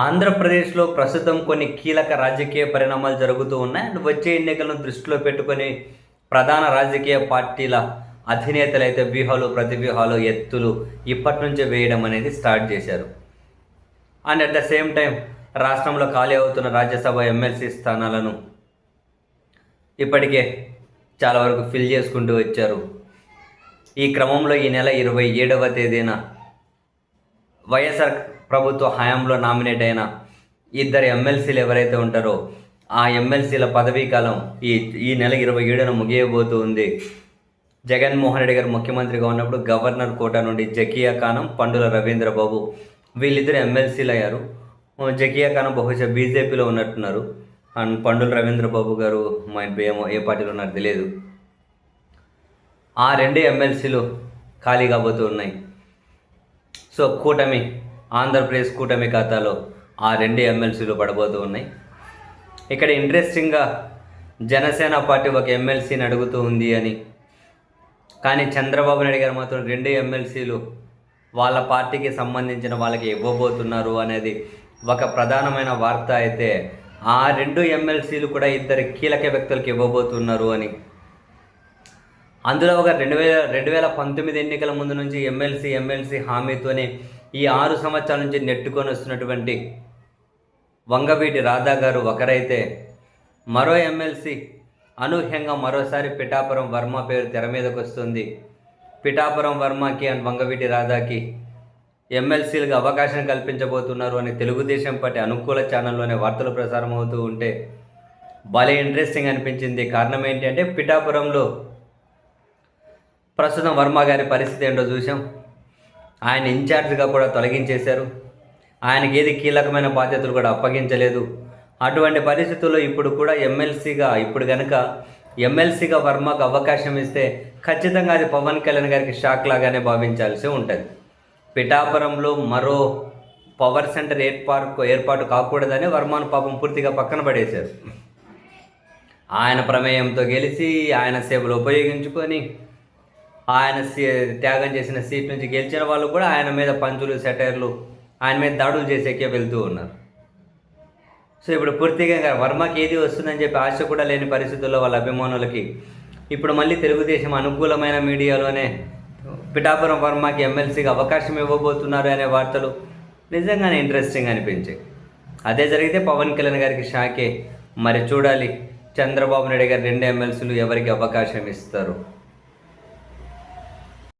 ఆంధ్రప్రదేశ్లో ప్రస్తుతం కొన్ని కీలక రాజకీయ పరిణామాలు జరుగుతూ ఉన్నాయి. అండ్ వచ్చే ఎన్నికలను దృష్టిలో పెట్టుకొని ప్రధాన రాజకీయ పార్టీల అధినేతలైతే వ్యూహాలు, ప్రతివ్యూహాలు, ఎత్తులు ఇప్పటి నుంచే వేయడం అనేది స్టార్ట్ చేశారు. And at the same time రాష్ట్రంలో ఖాళీ అవుతున్న రాజ్యసభ ఎమ్మెల్సీ స్థానాలను ఇప్పటికే చాలా వరకు ఫిల్ చేసుకుంటూ వచ్చారు. ఈ క్రమంలో ఈ నెల 27వ తేదీన వైఎస్ఆర్ ప్రభుత్వ హయాంలో నామినేట్ అయిన ఇద్దరు ఎమ్మెల్సీలు ఎవరైతే ఉంటారో ఆ ఎమ్మెల్సీల పదవీ కాలం ఈ నెల 27న ముగియబోతూ ఉంది. జగన్మోహన్ రెడ్డి గారు ముఖ్యమంత్రిగా ఉన్నప్పుడు గవర్నర్ కోటా నుండి జకియా ఖానం, పండుల రవీంద్రబాబు వీళ్ళిద్దరు ఎమ్మెల్సీలు అయ్యారు. జకియా ఖానం బహుశా బీజేపీలో ఉన్నట్టున్నారు. అండ్ పండుల రవీంద్రబాబు గారు ఏమో ఏ పార్టీలో ఉన్నారో తెలియదు. ఆ రెండే ఎమ్మెల్సీలు ఖాళీ కాబోతూ ఉన్నాయి. సో ఆంధ్రప్రదేశ్ కూటమి ఖాతాలో ఆ రెండే ఎమ్మెల్సీలు పడబోతూ ఉన్నాయి. ఇక్కడ ఇంట్రెస్టింగ్గా జనసేన పార్టీ ఒక ఎమ్మెల్సీని అడుగుతూ ఉంది అని, కానీ చంద్రబాబు నాయుడు గారు మాత్రం రెండే ఎమ్మెల్సీలు వాళ్ళ పార్టీకి సంబంధించిన వాళ్ళకి ఇవ్వబోతున్నారు అనేది ఒక ప్రధానమైన వార్త. అయితే ఆ రెండు ఎమ్మెల్సీలు కూడా ఇద్దరు కీలక వ్యక్తులకు ఇవ్వబోతున్నారు అని, అందులో ఒక 2019 ఎన్నికల ముందు నుంచి ఎమ్మెల్సీ హామీతోనే ఈ 6 సంవత్సరాల నుంచి నెట్టుకొని వస్తున్నటువంటి వంగవీటి రాధా గారు ఒకరైతే, మరో ఎమ్మెల్సీ అనూహ్యంగా మరోసారి పిఠాపురం వర్మ పేరు తెర మీదకి వస్తుంది. పిఠాపురం వర్మకి అండ్ వంగవీటి రాధాకి ఎమ్మెల్సీలుగా అవకాశం కల్పించబోతున్నారు అని తెలుగుదేశం పార్టీ అనుకూల ఛానల్లోనే వార్తలు ప్రసారం అవుతూ ఉంటే భలే ఇంట్రెస్టింగ్ అనిపించింది. కారణం ఏంటి అంటే, పిఠాపురంలో ప్రస్తుతం వర్మ గారి పరిస్థితి ఏంటో చూసాం. ఆయన ఇన్ఛార్జ్గా కూడా తొలగించేశారు. ఆయనకి ఏది కీలకమైన బాధ్యతలు కూడా అప్పగించలేదు. అటువంటి పరిస్థితుల్లో ఇప్పుడు కూడా ఎమ్మెల్సీగా వర్మకు అవకాశం ఇస్తే ఖచ్చితంగా అది పవన్ కళ్యాణ్ గారికి షాక్ లాగానే భావించాల్సి ఉంటుంది. పిఠాపురంలో మరో పవర్ సెంటర్ ఏర్పాటు కాకూడదని వర్మను పాపం పూర్తిగా పక్కన పడేశారు. ఆయన ప్రమేయంతో గెలిచి ఆయన సేవలు ఉపయోగించుకొని ఆయన త్యాగం చేసిన సీట్ నుంచి గెలిచిన వాళ్ళు కూడా ఆయన మీద పంచులు, సెటైర్లు, ఆయన మీద దాడులు చేసేకే వెళ్తూ ఉన్నారు. సో ఇప్పుడు పూర్తిగా వర్మకి ఏది వస్తుందని చెప్పి ఆశ కూడా లేని పరిస్థితుల్లో వాళ్ళ అభిమానులకి ఇప్పుడు మళ్ళీ తెలుగుదేశం అనుకూలమైన మీడియాలోనే పిఠాపురం వర్మకి ఎమ్మెల్సీగా అవకాశం ఇవ్వబోతున్నారు అనే వార్తలు నిజంగానే ఇంట్రెస్టింగ్ అనిపించాయి. అదే జరిగితే పవన్ కళ్యాణ్ గారికి షాకే. మరి చూడాలి చంద్రబాబు నాయుడు గారు 2 ఎమ్మెల్సీలు ఎవరికి అవకాశం ఇస్తారు.